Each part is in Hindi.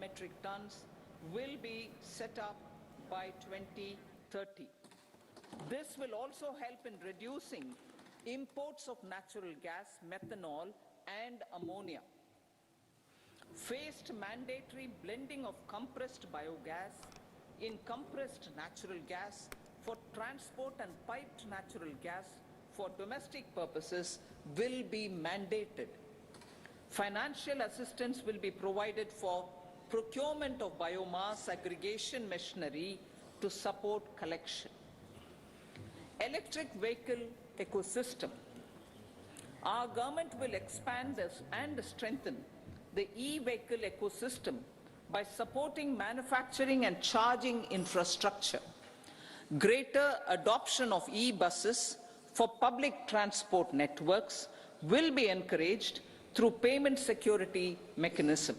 metric tons will be set up by 2030. This will also help in reducing imports of natural gas, methanol, and ammonia. Phased mandatory blending of compressed biogas in compressed natural gas for transport and piped natural gas for domestic purposes will be mandated. Financial assistance will be provided for procurement of biomass aggregation machinery to support collection. Electric vehicle ecosystem. Our government will expand this and strengthen the e-vehicle ecosystem by supporting manufacturing and charging infrastructure. Greater adoption of e-buses for public transport networks will be encouraged through payment security mechanism.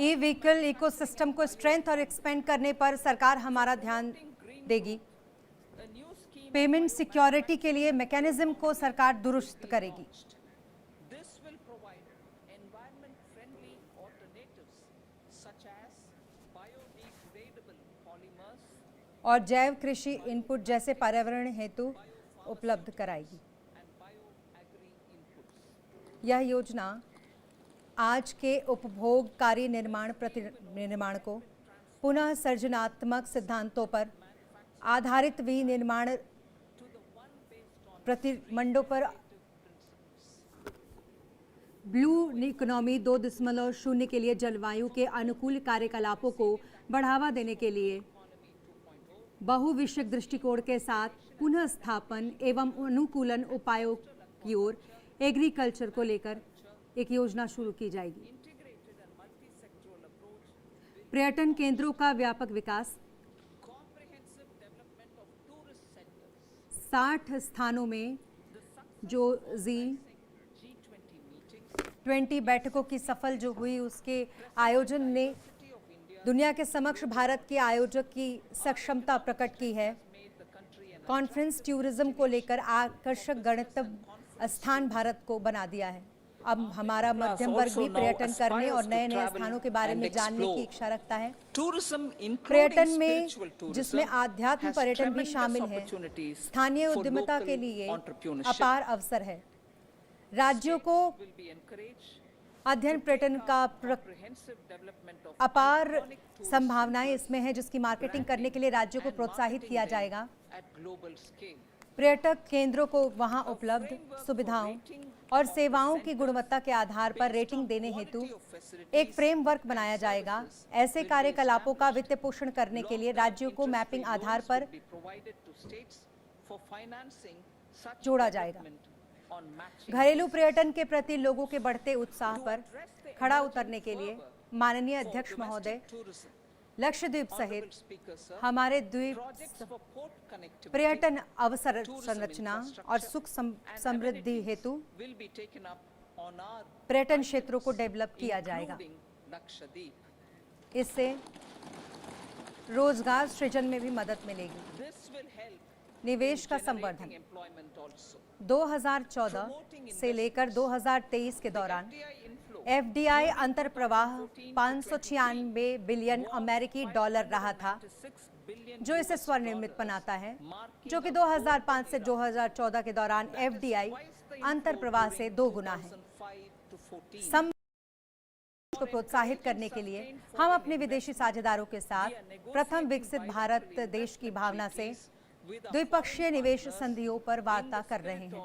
E-vehicle ecosystem को स्ट्रेंथ और एक्सपेंड करने पर सरकार हमारा ध्यान देगी। पेमेंट सिक्योरिटी के लिए मैकेनिज्म को सरकार दुरुस्त करेगी और जैव कृषि इनपुट जैसे पर्यावरण हेतु उपलब्ध कराएगी। यह योजना आज के उपभोगकारी निर्माण को पुनः सर्जनात्मक सिद्धांतों पर आधारित विनिर्माण प्रतिमंडों पर ब्लू इकोनॉमी 2.0 के लिए जलवायु के अनुकूल कार्यकलापों को बढ़ावा देने के लिए बहुविषयक दृष्टिकोण के साथ पुनः स्थापन एवं अनुकूलन उपायों की ओर एग्रीकल्चर को लेकर एक योजना शुरू की जाएगी। पर्यटन केंद्रों का व्यापक विकास, 60 स्थानों में जो G20 बैठकों की सफल जो हुई उसके आयोजन ने दुनिया के समक्ष भारत के आयोजक की सक्षमता प्रकट की है। कॉन्फ्रेंस टूरिज्म को लेकर आकर्षक गंतव्य स्थान भारत को बना दिया है। अब हमारा मध्यम वर्ग भी पर्यटन करने और नए नए स्थानों के बारे में जानने की इच्छा रखता है। पर्यटन में जिसमें आध्यात्म पर्यटन भी शामिल है, स्थानीय उद्यमिता के लिए अपार अवसर है। राज्यों को अध्ययन पर्यटन का अपार संभावनाएं इसमें है, जिसकी मार्केटिंग करने के लिए राज्यों को प्रोत्साहित किया जाएगा। पर्यटक केंद्रों को वहां उपलब्ध सुविधाओं और सेवाओं की गुणवत्ता के आधार पर रेटिंग देने हेतु एक फ्रेमवर्क बनाया जाएगा। ऐसे कार्यकलापों का वित्त पोषण करने के लिए राज्यों को मैपिंग आधार पर जोड़ा जाएगा। घरेलू पर्यटन के प्रति लोगों के बढ़ते उत्साह पर खड़ा उतरने के लिए माननीय अध्यक्ष महोदय, लक्षद्वीप सहित हमारे द्वीप पर्यटन अवसर संरचना और सुख समृद्धि हेतु पर्यटन क्षेत्रों को डेवलप किया जाएगा। इससे रोजगार सृजन में भी मदद मिलेगी। निवेश का संवर्धन 2014 से लेकर 2023 के दौरान FDI अंतर प्रवाह 596 बिलियन अमेरिकी डॉलर रहा था, जो इसे स्वनिर्मित बनाता है, जो कि 2005 से 2014 के दौरान FDI अंतर प्रवाह से 2 गुना है। को प्रोत्साहित करने के लिए हम अपने विदेशी साझेदारों के साथ प्रथम विकसित भारत देश की भावना से द्विपक्षीय निवेश संधियों पर वार्ता कर रहे हैं।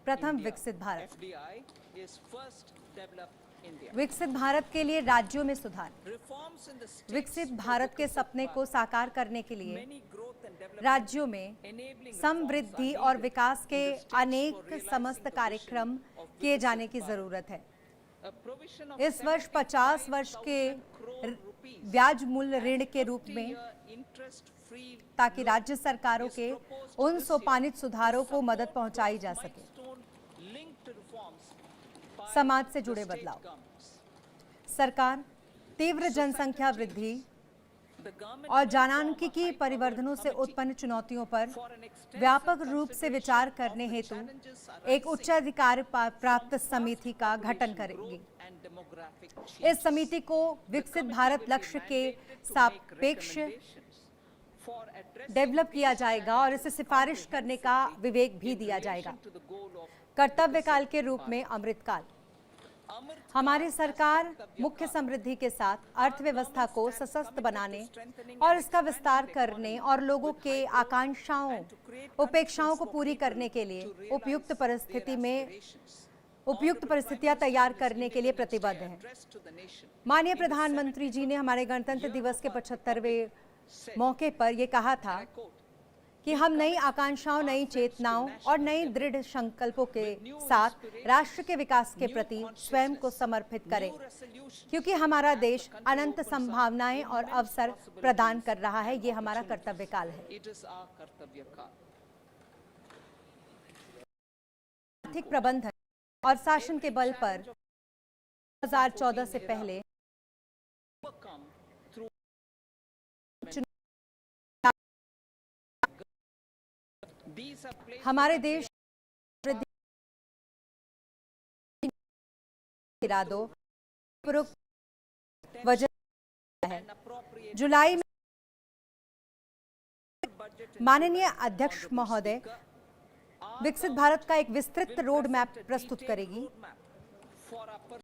प्रथम विकसित भारत, विकसित भारत के लिए राज्यों में सुधार। विकसित भारत के सपने को साकार करने के लिए राज्यों में समृद्धि और विकास के अनेक समस्त कार्यक्रम किए जाने की जरूरत है। इस वर्ष 50 वर्ष के ब्याज मूल्य ऋण के रूप में, ताकि राज्य सरकारों के उन सोपानित सुधारों को मदद पहुंचाई जा सके। समाज से जुड़े बदलाव। सरकार तीव्र जनसंख्या वृद्धि, और जानकीय परिवर्तनों से उत्पन्न चुनौतियों पर व्यापक रूप से विचार करने हेतु एक उच्चाधिकार प्राप्त समिति का गठन करेगी। इस समिति को विकसित भारत लक्ष्य के सापेक्ष डेवलप किया जाएगा और इसे सिफारिश करने का विवेक भी दिया जाएगा। कर्तव्य काल के रूप में अमृतकाल। हमारी सरकार मुख्य समृद्धि के साथ अर्थव्यवस्था को सशक्त बनाने और इसका विस्तार करने और लोगों के आकांक्षाओं उपेक्षाओं को पूरी करने के लिए उपयुक्त परिस्थितियां तैयार करने के लिए प्रतिबद्ध है। माननीय प्रधानमंत्री जी ने हमारे गणतंत्र दिवस के 75वें मौके पर यह कहा था कि हम नई आकांक्षाओं, नई चेतनाओं और नई दृढ़ संकल्पों के साथ राष्ट्र के विकास के प्रति स्वयं को समर्पित करें, क्योंकि हमारा देश अनंत संभावनाएं और अवसर प्रदान कर रहा है। ये हमारा कर्तव्य काल है। आर्थिक प्रबंधन और शासन के बल पर 2014 से पहले हमारे देश इरादों वजह है। जुलाई में माननीय अध्यक्ष महोदय विकसित भारत का एक विस्तृत रोड मैप प्रस्तुत करेगी।